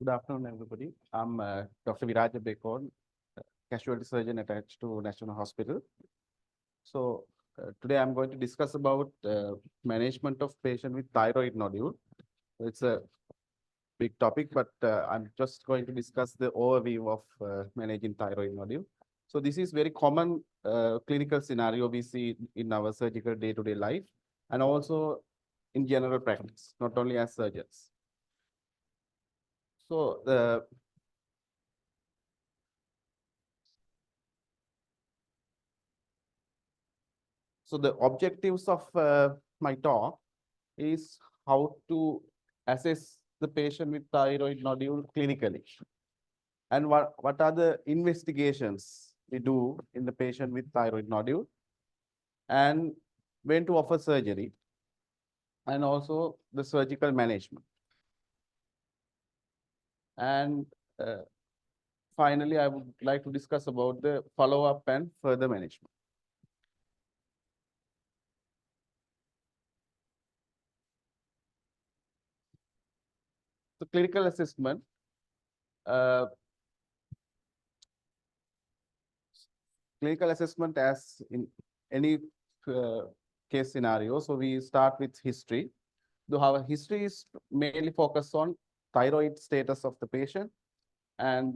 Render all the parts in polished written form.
Good afternoon, everybody. I'm Dr. Viraja Bekon, casualty surgeon attached to National Hospital. So today I'm going to discuss about management of patient with thyroid nodule. It's a big topic, but I'm just going to discuss the overview of managing thyroid nodule. So this is very common clinical scenario we see in our surgical day-to-day life, and also in general practice, not only as surgeons. So the objectives of my talk is how to assess the patient with thyroid nodule clinically, and what are the investigations we do in the patient with thyroid nodule, and when to offer surgery, and also the surgical management. And uh, finally, I would like to discuss about the follow-up and further management. So clinical assessment, uh, as in any uh, case scenario. So we start with history. Though our history is mainly focused on thyroid status of the patient, and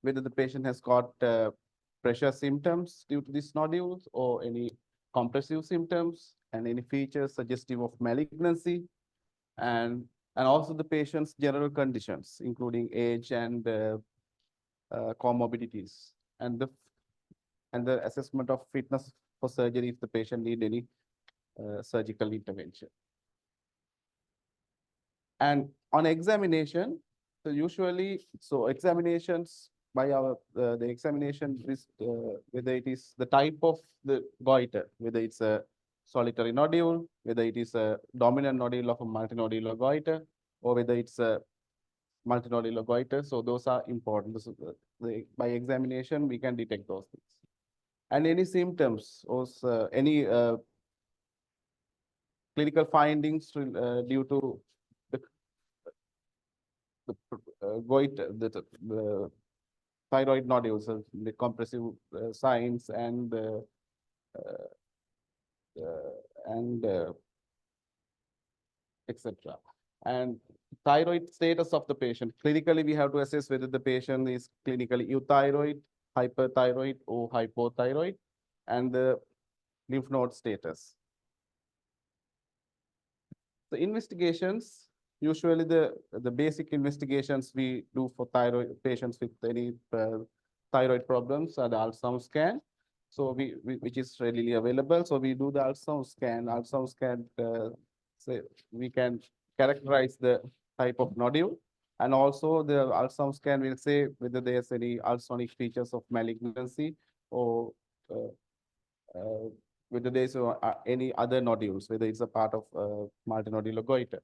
whether the patient has got pressure symptoms due to these nodules or any compressive symptoms and any features suggestive of malignancy, and also the patient's general conditions, including age and comorbidities, and the assessment of fitness for surgery if the patient need any surgical intervention. And on examination, so usually, so examinations by the examination is whether it is the type of the goiter, whether it's a solitary nodule, whether it is a dominant nodule of a multinodular goiter, or whether it's a multinodular goiter. So those are important. So by examination, we can detect those things. And any symptoms or any clinical findings due to the goiter, the thyroid nodules, the compressive signs uh, and etc. And thyroid status of the patient. Clinically, we have to assess whether the patient is clinically euthyroid, hyperthyroid, or hypothyroid, and the lymph node status. The investigations, usually the basic investigations we do for thyroid patients with any thyroid problems are the ultrasound scan. So which is readily available. So we do the ultrasound scan. Ultrasound scan, say we can characterize the type of nodule, and also the ultrasound scan will say whether there's any ultrasonic features of malignancy, or uh, uh, whether there's any other nodules, whether it's a part of multinodular goiter.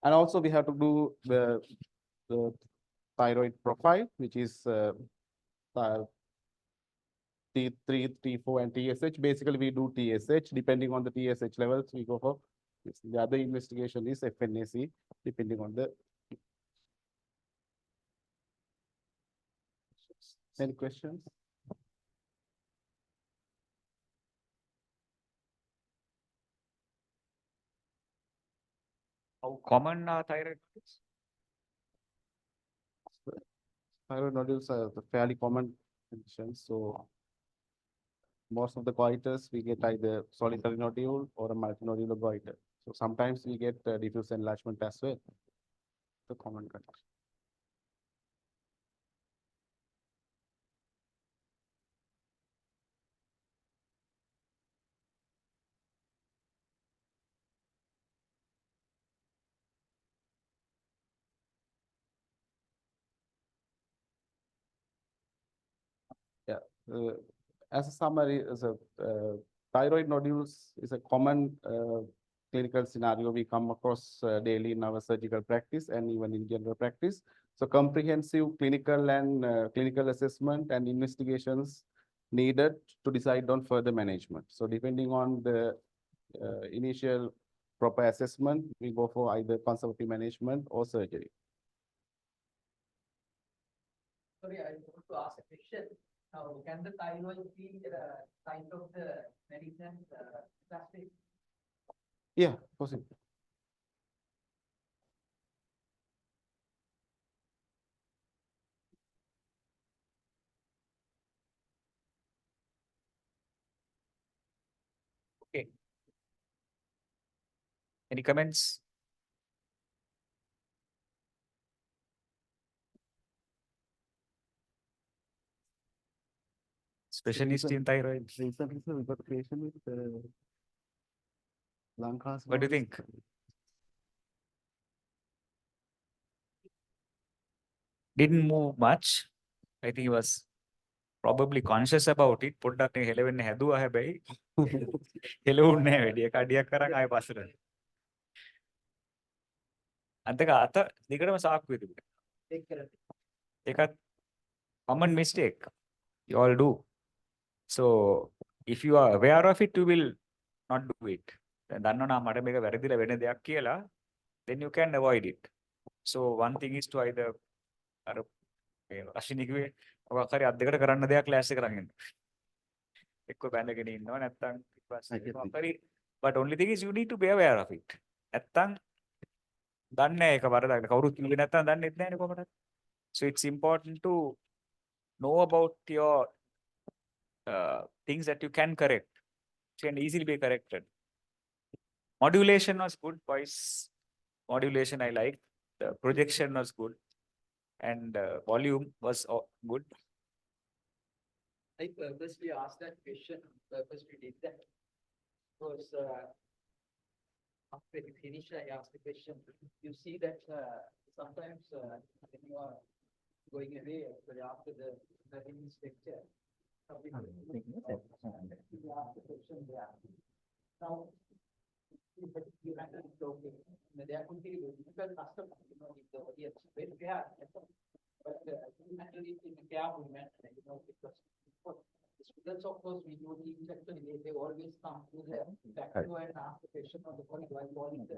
And also we have to do the thyroid profile, which is T3, T4, and TSH. Basically, we do TSH. Depending on the TSH levels, we go for this. The other investigation is FNAC, depending on the. Any questions? How common are thyroid nodules? Thyroid nodules are the fairly common conditions. So most of the goiters, we get either solitary nodule or a multinodular goiter. So sometimes we get diffuse enlargement as well, the common condition. Yeah. Uh, as a summary, thyroid nodules is a common clinical scenario we come across daily in our surgical practice and even in general practice. So comprehensive clinical and clinical assessment and investigations needed to decide on further management. So depending on the initial proper assessment, we go for either conservative management or surgery. Sorry, I want to ask a question. Now, can the thyroid be kind of the malignant plastic? Yeah, possible. Okay. Any comments? Specialist in thyroid. Recently, we got a patient with lung cancer. What do you think? Didn't move much. I think he was probably conscious about it. පොඩ්ඩක් නේ හෙලවෙන්න හැදුවා හැබැයි හෙලවුන්නේ නැහැ වැඩි. එක අඩියක් කරන් ආයෙ පස්සට. අන්තක අත දිගටම සාක්කුවේ තිබුණා. ඒකත් common mistake. You all do. So if you are aware of it, you will not do it. දැන් දන්නවනම් මට මේක වැරදිලා වෙන දෙයක් කියලා, then you can avoid it. So one thing is to either අර මේ අශිනිකුවේ මොකක් හරි අත් දෙකට කරන්න දෙයක් ක්ලාස් එක කරගෙන ඉන්න. එක්ක බැඳගෙන ඉන්නවා නැත්නම් ඊපස්සේ මොකක් හරි, but only thing is you need to be aware of it. නැත්නම් දන්නේ නැහැ ඒක වරදක්. කවුරුත් කිව්වේ නැත්නම් දන්නෙත් නැහැ නේ කොහොමද? So it's important to know about your things that you can correct. It can easily be corrected. Modulation was good, voice modulation I liked. The projection was good, and volume was good. I purposely asked that question, purposely did that. Because after you finish, I asked the question. You see that sometimes when you are going away, after the finish lecture, you ask the question there. Now, you handle it okay. There could be difficult customers, if the audience is very fair. But you handle it in a careful manner, because the students, of course, we do teach actually, they always come to the factor and ask the question on the point while calling the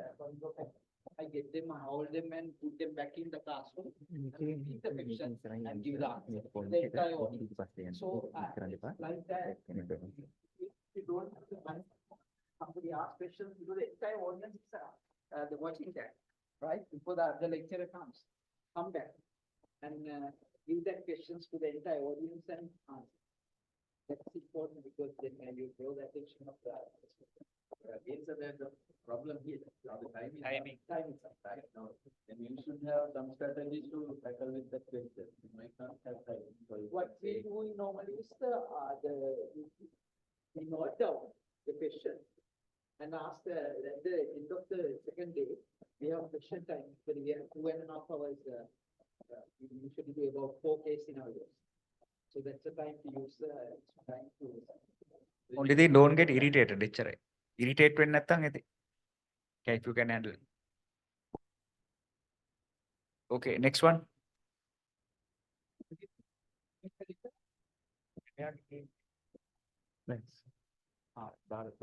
I get them, I hold them and put them back in the classroom. And repeat the question and give the answer. The entire audience. So, like that, if you don't have the money, somebody asks questions, you do the entire audience is the watching that, right? Before the lecturer comes, come back and give that questions to the entire audience and answer. That's important because then you draw the attention of the answer. The problem here, the timing. Timing. Now, then you should have some strategies to tackle with that question. You might not have time. What we do normally is we note down the question and ask at the end of the second day, we have question time. So we have 2.5 hours. We usually do about 4 case scenarios. So that's the time to use time to. Only thing, don't get irritated. එච්චරයි. Irritate වෙන්නේ නැත්නම් ඇති. Okay, if you can handle it. Okay, next one. Thanks. Bharat.